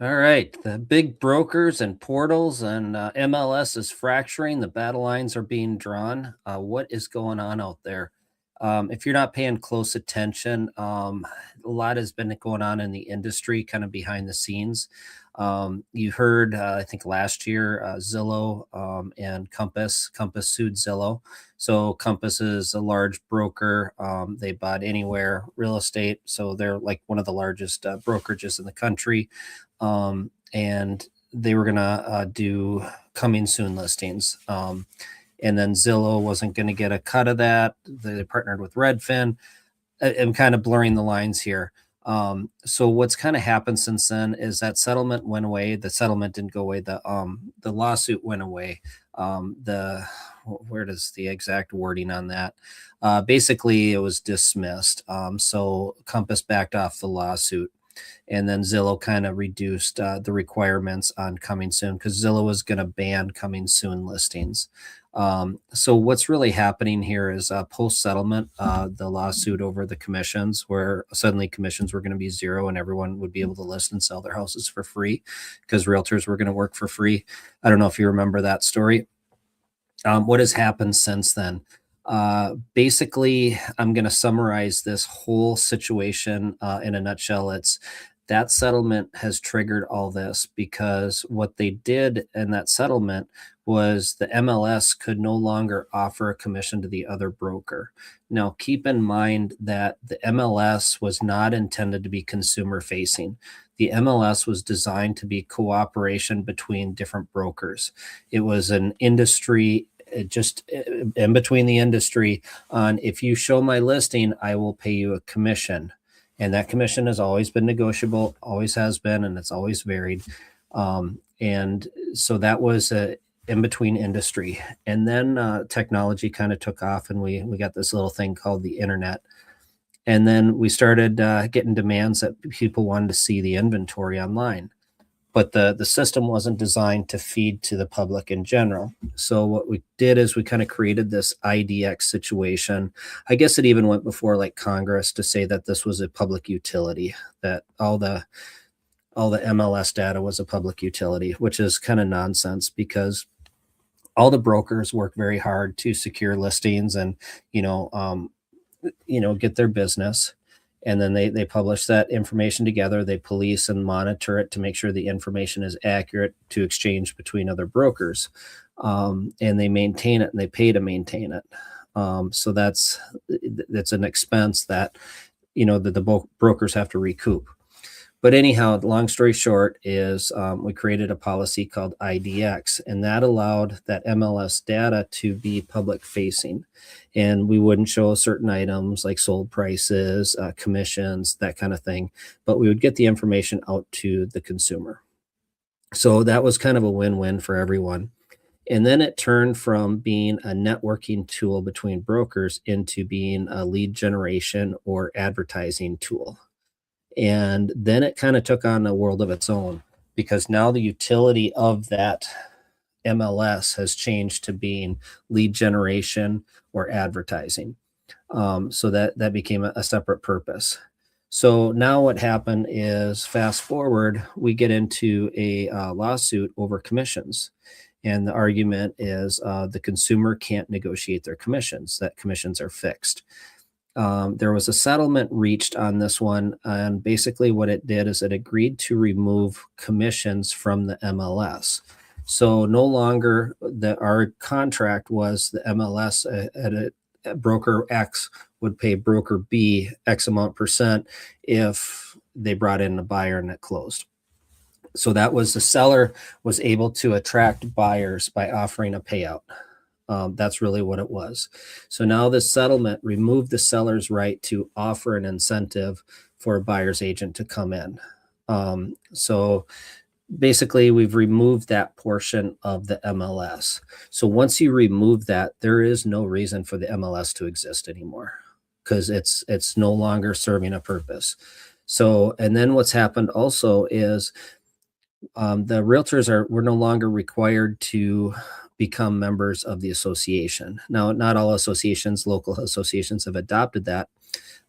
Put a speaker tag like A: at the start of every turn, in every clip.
A: All right, the big brokers and portals and MLS is fracturing. The battle lines are being drawn. What is going on out there? If you're not paying close attention, a lot has been going on in the industry, kind of behind the scenes. You heard, I think last year, Zillow and Compass sued Zillow. So Compass is a large broker. They bought anywhere real estate, so they're like one of the largest brokerages in the country, and they were gonna do coming soon listings. And then Zillow wasn't going to get a cut of that. They partnered with Redfin. I'm kind of blurring the lines here. So what's kind of happened since then is that settlement went away. The settlement didn't go away. The lawsuit went away. The Where does the exact wording on that? Basically, it was dismissed. So Compass backed off the lawsuit, and then Zillow kind of reduced the requirements on coming soon because Zillow was going to ban coming soon listings. So what's really happening here is post settlement, the lawsuit over the commissions, where suddenly commissions were going to be zero and everyone would be able to list and sell their houses for free because realtors were going to work for free. I don't know if you remember that story. What has happened since then? Basically, I'm going to summarize this whole situation in a nutshell. It's that settlement has triggered all this because what they did in that settlement was the MLS could no longer offer a commission to the other broker. Now, keep in mind that the MLS was not intended to be consumer facing. The MLS was designed to be cooperation between different brokers. It was an industry, just in between the industry, on if you show my listing, I will pay you a commission. And that commission has always been negotiable, always has been, and it's always varied. And so that was a in between industry. And then technology kind of took off, and we got this little thing called the internet. And then we started getting demands that people wanted to see the inventory online, but the system wasn't designed to feed to the public in general. So what we did is we kind of created this IDX situation. I guess it even went before like Congress to say that this was a public utility, that all the MLS data was a public utility, which is kind of nonsense because all the brokers work very hard to secure listings and get their business, and then they publish that information together. They police and monitor it to make sure the information is accurate to exchange between other brokers, and they maintain it and they pay to maintain it. So that's an expense that the brokers have to recoup. But anyhow, long story short is we created a policy called IDX, and that allowed that MLS data to be public facing. And we wouldn't show certain items like sold prices, commissions, that kind of thing, but we would get the information out to the consumer. So that was kind of a win-win for everyone. And then it turned from being a networking tool between brokers into being a lead generation or advertising tool. And then it kind of took on a world of its own because now the utility of that MLS has changed to being lead generation or advertising. So that became a separate purpose. So now what happened is, fast forward, we get into a lawsuit over commissions. And the argument is the consumer can't negotiate their commissions, that commissions are fixed. There was a settlement reached on this one, and basically what it did is it agreed to remove commissions from the MLS. So no longer our contract was the MLS at broker X would pay broker B X amount percent if they brought in a buyer and it closed. So that was the seller was able to attract buyers by offering a payout. That's really what it was. So now this settlement removed the seller's right to offer an incentive for a buyer's agent to come in. So basically, we've removed that portion of the MLS. So once you remove that, there is no reason for the MLS to exist anymore because it's no longer serving a purpose. So, and then what's happened also is the realtors we're no longer required to become members of the association. Now, not all associations, local associations have adopted that,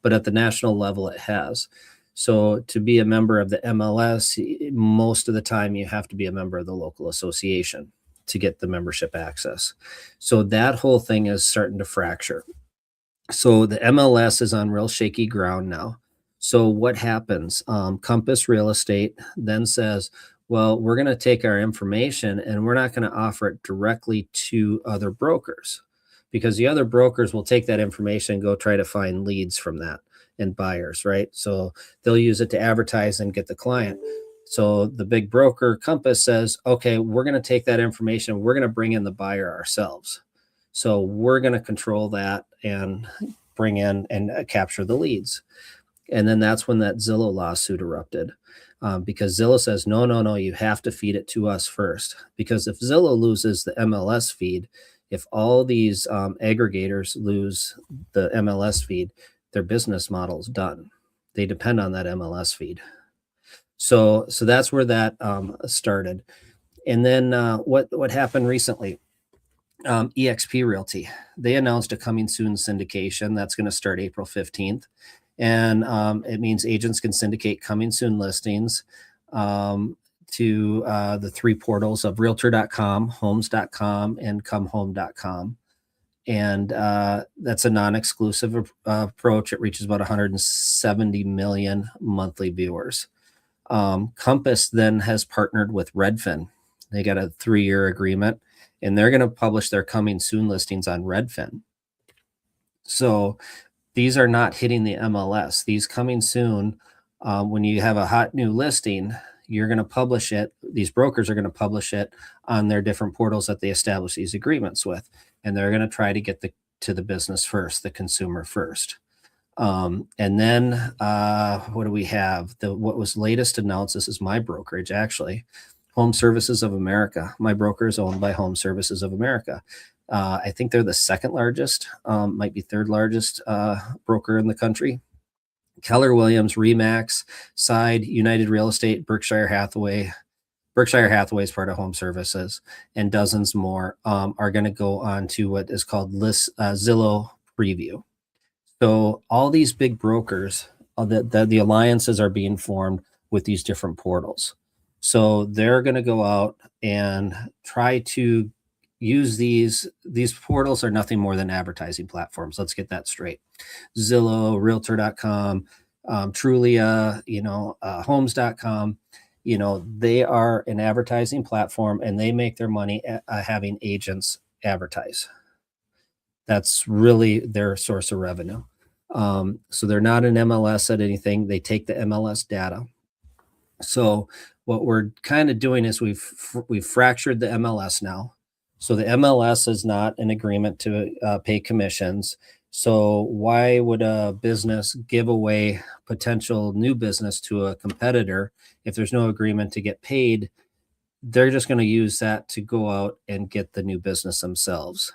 A: but at the national level, it has. So to be a member of the MLS, most of the time you have to be a member of the local association to get the membership access. So that whole thing is starting to fracture. So the MLS is on real shaky ground now. So what happens? Compass Real Estate then says, well, we're going to take our information and we're not going to offer it directly to other brokers, because the other brokers will take that information and go try to find leads from that and buyers, right? So they'll use it to advertise and get the client. So the big broker Compass says, okay, we're going to take that information, we're going to bring in the buyer ourselves. So we're going to control that and bring in and capture the leads. And then that's when that Zillow lawsuit erupted, because Zillow says, no, no, no, you have to feed it to us first. Because if Zillow loses the MLS feed, if all these aggregators lose the MLS feed, their business model is done. They depend on that MLS feed. So that's where that started. And then what happened recently? EXP Realty, they announced a coming soon syndication that's going to start April 15th. And it means agents can syndicate coming soon listings to the three portals of realtor.com, homes.com, and comehome.com. And that's a non-exclusive approach. It reaches about 170 million monthly viewers. Compass then has partnered with Redfin. They got a 3-year agreement, and they're going to publish their coming soon listings on Redfin. So these are not hitting the MLS. These coming soon, when you have a hot new listing, you're going to publish it. These brokers are going to publish it on their different portals that they establish these agreements with, and they're going to try to get to the business first, the consumer first. And then what do we have? What was latest announced? This is my brokerage, actually. Home Services of America. My broker is owned by Home Services of America. I think they're the second largest, might be third largest broker in the country. Keller Williams, Remax, Side, United Real Estate, Berkshire Hathaway. Berkshire Hathaway is part of Home Services, and dozens more are going to go on to what is called Zillow Preview. So all these big brokers, the alliances are being formed with these different portals. So they're going to go out and try to use these portals are nothing more than advertising platforms. Let's get that straight. Zillow, realtor.com, Trulia, homes.com, they are an advertising platform, and they make their money having agents advertise. That's really their source of revenue. So they're not an MLS at anything. They take the MLS data. So what we're kind of doing is we've fractured the MLS now. So the MLS is not an agreement to pay commissions. So why would a business give away potential new business to a competitor if there's no agreement to get paid? They're just going to use that to go out and get the new business themselves.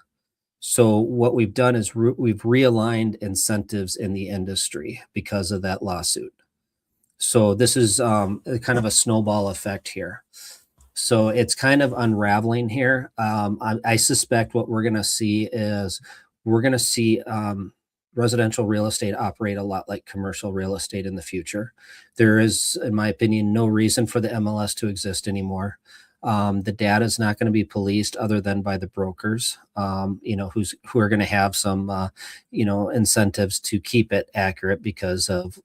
A: So what we've done is we've realigned incentives in the industry because of that lawsuit. So this is kind of a snowball effect here. So it's kind of unraveling here. I suspect what we're going to see is residential real estate operate a lot like commercial real estate in the future. There is, in my opinion, no reason for the MLS to exist anymore. The data is not going to be policed other than by the brokers, who are going to have some, incentives to keep it accurate because of,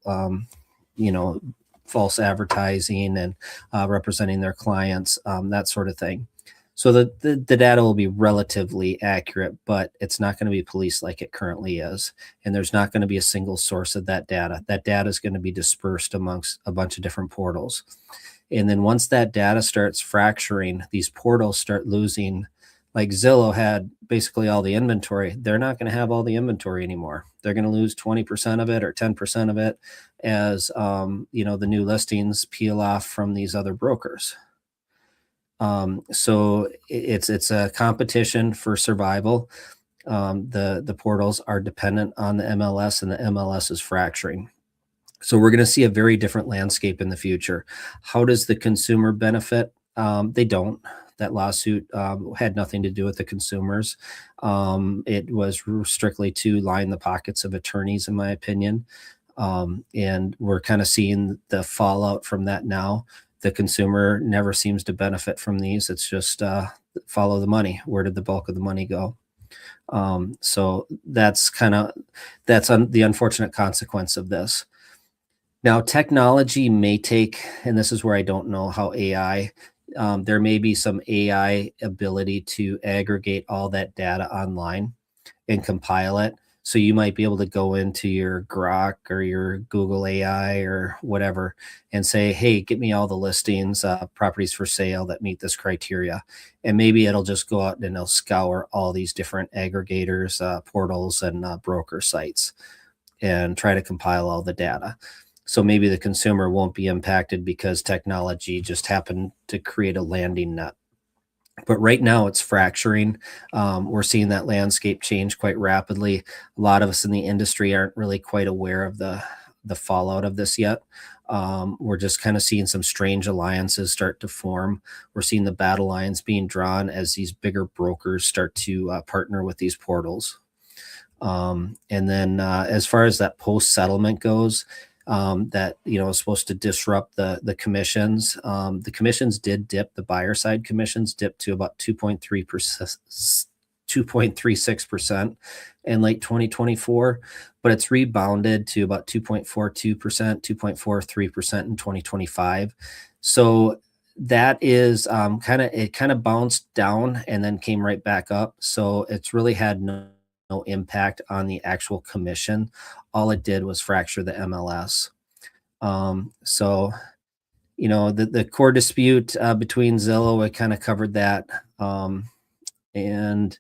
A: false advertising and representing their clients, that sort of thing. So the data will be relatively accurate, but it's not going to be policed like it currently is. And there's not going to be a single source of that data. That data is going to be dispersed amongst a bunch of different portals. And then once that data starts fracturing, these portals start losing. Like Zillow had basically all the inventory. They're not going to have all the inventory anymore. They're going to lose 20% of it or 10% of it as the new listings peel off from these other brokers. So it's a competition for survival. The portals are dependent on the MLS, and the MLS is fracturing. So we're going to see a very different landscape in the future. How does the consumer benefit? They don't. That lawsuit had nothing to do with the consumers. It was strictly to line the pockets of attorneys, in my opinion. And we're kind of seeing the fallout from that now. The consumer never seems to benefit from these. It's just follow the money. Where did the bulk of the money go? So that's the unfortunate consequence of this. Now, technology may take, and this is where I don't know how AI, there may be some AI ability to aggregate all that data online and compile it. So you might be able to go into your Grok or your Google AI or whatever and say, hey, get me all the listings, properties for sale that meet this criteria. And maybe it'll just go out and it'll scour all these different aggregators, portals, and broker sites and try to compile all the data. So maybe the consumer won't be impacted because technology just happened to create a landing net. But right now it's fracturing. We're seeing that landscape change quite rapidly. A lot of us in the industry aren't really quite aware of the fallout of this yet. We're just kind of seeing some strange alliances start to form. We're seeing the battle lines being drawn as these bigger brokers start to partner with these portals. And then as far as that post settlement goes, that is supposed to disrupt the commissions. The commissions did dip. The buyer side commissions dipped to about 2.3%, 2.36% in late 2024, but it's rebounded to about 2.42%, 2.43% in 2025. So that is it kind of bounced down and then came right back up. So it's really had no impact on the actual commission. All it did was fracture the MLS. So the core dispute between Zillow, I kind of covered that. And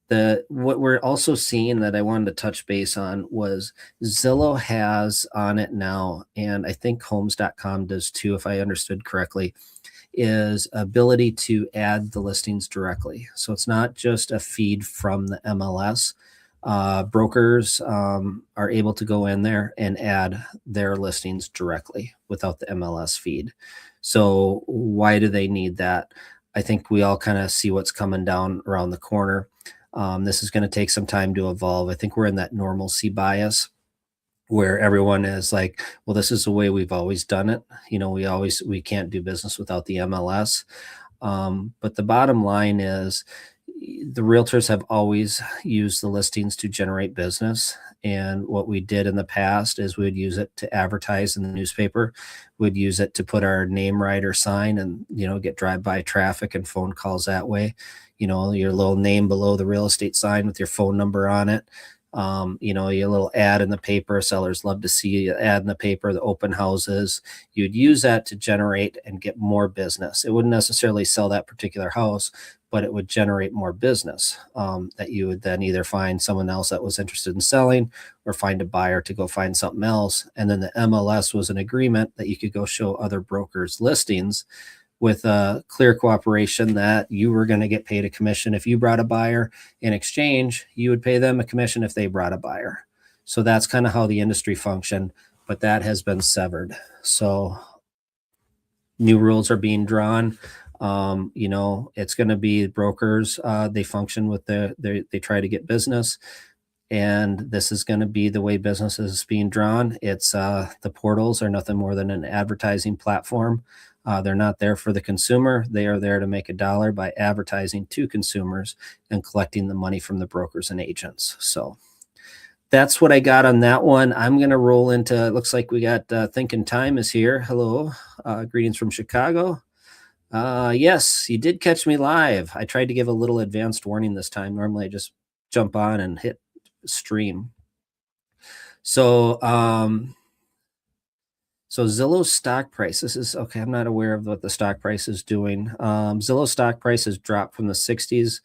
A: the what we're also seeing that I wanted to touch base on was Zillow has on it now, and I think homes.com does too, if I understood correctly, is ability to add the listings directly. So it's not just a feed from the MLS. Brokers are able to go in there and add their listings directly without the MLS feed. So why do they need that? I think we all kind of see what's coming down around the corner. This is going to take some time to evolve. I think we're in that normalcy bias where everyone is like, well, this is the way we've always done it. We can't do business without the MLS. But the bottom line is the realtors have always used the listings to generate business. And what we did in the past is we would use it to advertise in the newspaper. We'd use it to put our name right or sign and, get drive-by traffic and phone calls that way. Your little name below the real estate sign with your phone number on it. Your little ad in the paper. Sellers love to see you ad in the paper, the open houses. You'd use that to generate and get more business. It wouldn't necessarily sell that particular house, but it would generate more business that you would then either find someone else that was interested in selling or find a buyer to go find something else. And then the MLS was an agreement that you could go show other brokers listings with a clear cooperation that you were going to get paid a commission. If you brought a buyer in exchange, you would pay them a commission if they brought a buyer. So that's kind of how the industry functioned, but that has been severed. So new rules are being drawn. It's going to be brokers. They function with they try to get business. And this is going to be the way business is being drawn. It's the portals are nothing more than an advertising platform. They're not there for the consumer. They are there to make a dollar by advertising to consumers and collecting the money from the brokers and agents. So that's what I got on that one. I'm going to roll into, it looks like we got Thinking Time is here. Hello. Greetings from Chicago. Yes, you did catch me live. I tried to give a little advanced warning this time. Normally I just jump on and hit stream. So Zillow's stock price, this is okay. I'm not aware of what the stock price is doing. Zillow's stock price has dropped from the 60s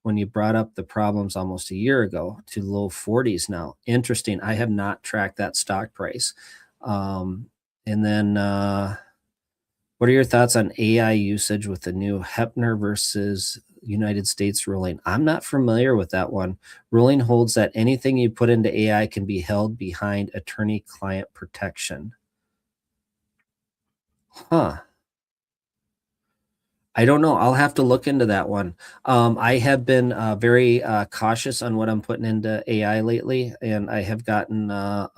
A: when you brought up the problems almost a year ago to low 40s now. Interesting. I have not tracked that stock price. And then what are your thoughts on AI usage with the new Hepner versus United States ruling? I'm not familiar with that one. Ruling holds that anything you put into AI can be held behind attorney-client protection. Huh. I don't know. I'll have to look into that one. I have been very cautious on what I'm putting into AI lately, and I have gotten my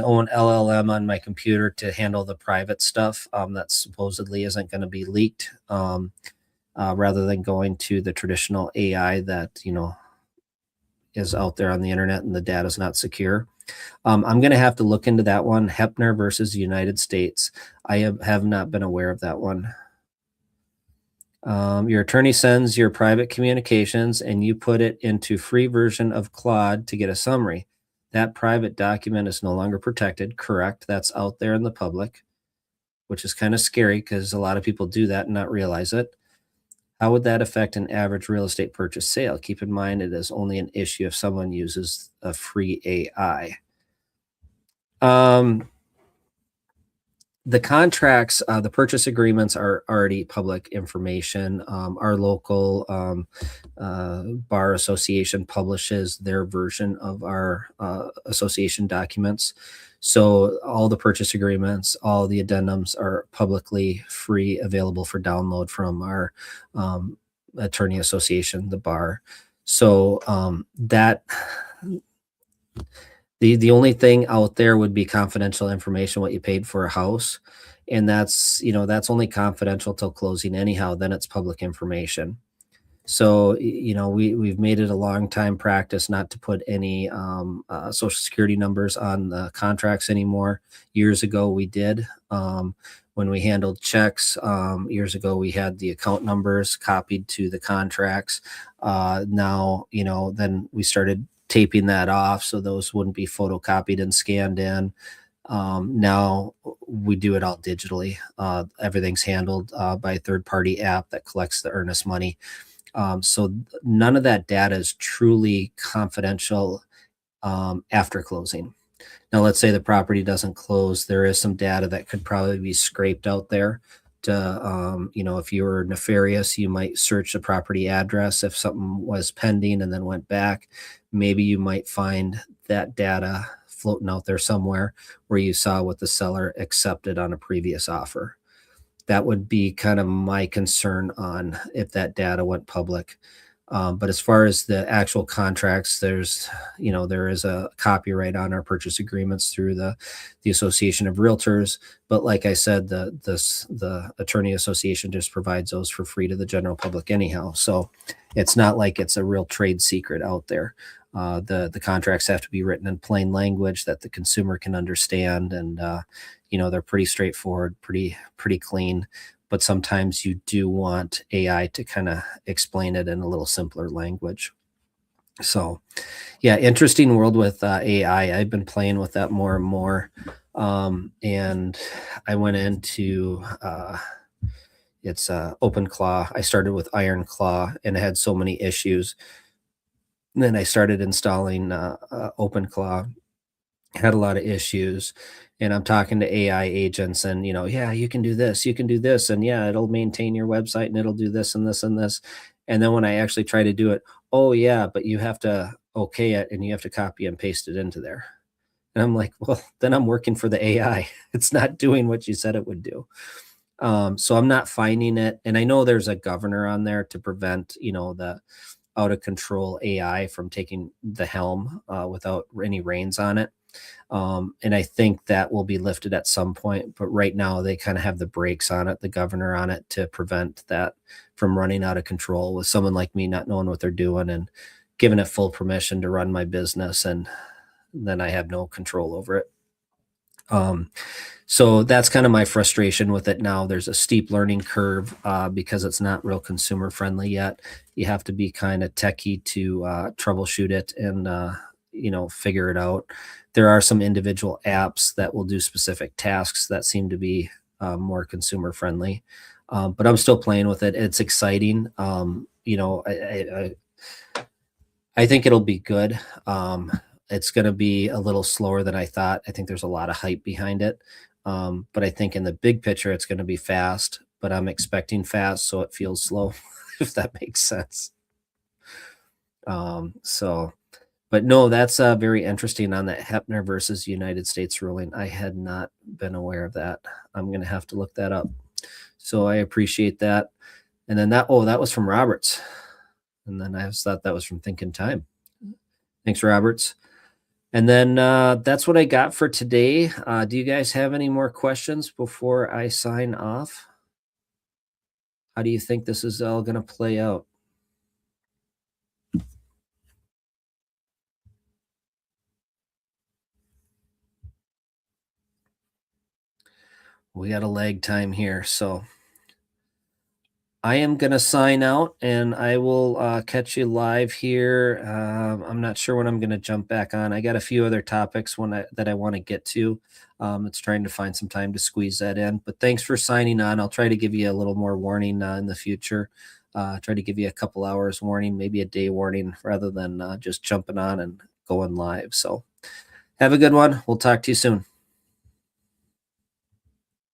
A: own LLM on my computer to handle the private stuff that supposedly isn't going to be leaked, rather than going to the traditional AI that is out there on the internet and the data is not secure. I'm going to have to look into that one. Hepner versus United States. I have not been aware of that one. Your attorney sends your private communications and you put it into free version of Claude to get a summary. That private document is no longer protected. Correct. That's out there in the public, which is kind of scary because a lot of people do that and not realize it. How would that affect an average real estate purchase sale? Keep in mind it is only an issue if someone uses a free AI. Um, the contracts, the purchase agreements are already public information. Our local bar association publishes their version of our association documents. So all the purchase agreements, all the addendums are publicly free, available for download from our attorney association, the bar. So that the only thing out there would be confidential information, what you paid for a house. And that's only confidential till closing anyhow, then it's public information. So, we've made it a long time practice not to put any social security numbers on the contracts anymore. Years ago, we did. When we handled checks, years ago, we had the account numbers copied to the contracts. Now, then we started taping that off so those wouldn't be photocopied and scanned in. Now we do it all digitally. Everything's handled by a third party app that collects the earnest money. So none of that data is truly confidential after closing. Now, let's say the property doesn't close. There is some data that could probably be scraped out there to, if you were nefarious, you might search the property address. If something was pending and then went back, maybe you might find that data floating out there somewhere where you saw what the seller accepted on a previous offer. That would be kind of my concern on if that data went public. But as far as the actual contracts, there is a copyright on our purchase agreements through the Association of Realtors. But like I said, the attorney association just provides those for free to the general public anyhow. So it's not like it's a real trade secret out there. The contracts have to be written in plain language that the consumer can understand, and they're pretty straightforward, pretty clean. But sometimes you do want AI to kind of explain it in a little simpler language. So, yeah, interesting world with AI. I've been playing with that more and more, and I went into it's Open Claw. I started with Iron Claw, and it had so many issues. And then I started installing Open Claw. Had a lot of issues, and I'm talking to AI agents, and yeah, you can do this, you can do this, and yeah, it'll maintain your website, and it'll do this and this and this. And then when I actually try to do it, oh yeah, but you have to okay it, and you have to copy and paste it into there. And I'm like, well, then I'm working for the AI. It's not doing what you said it would do. So I'm not finding it, and I know there's a governor on there to prevent the out of control AI from taking the helm without any reins on it. And I think that will be lifted at some point. But right now, they kind of have the brakes on it, the governor on it, to prevent that from running out of control with someone like me not knowing what they're doing and giving it full permission to run my business. And then I have no control over it. So that's kind of my frustration with it now. There's a steep learning curve because it's not real consumer friendly yet. You have to be kind of techie to troubleshoot it and figure it out. There are some individual apps that will do specific tasks that seem to be more consumer friendly, but I'm still playing with it. It's exciting. I think it'll be good. It's going to be a little slower than I thought. I think there's a lot of hype behind it. But I think in the big picture, it's going to be fast, but I'm expecting fast, so it feels slow, if that makes sense. But no, that's very interesting on that Hepner versus United States ruling. I had not been aware of that. I'm going to have to look that up. So I appreciate that. And then that was from Roberts. And then I just thought that was from Thinking Time. Thanks, Roberts. And then that's what I got for today. Do you guys have any more questions before I sign off? How do you think this is all going to play out? We got a lag time here. So I am going to sign out and I will catch you live here. I'm not sure when I'm going to jump back on. I got a few other topics that I want to get to. It's trying to find some time to squeeze that in. But thanks for signing on. I'll try to give you a little more warning in the future. Try to give you a couple hours warning, maybe a day warning, rather than just jumping on and going live. So have a good one. We'll talk to you soon.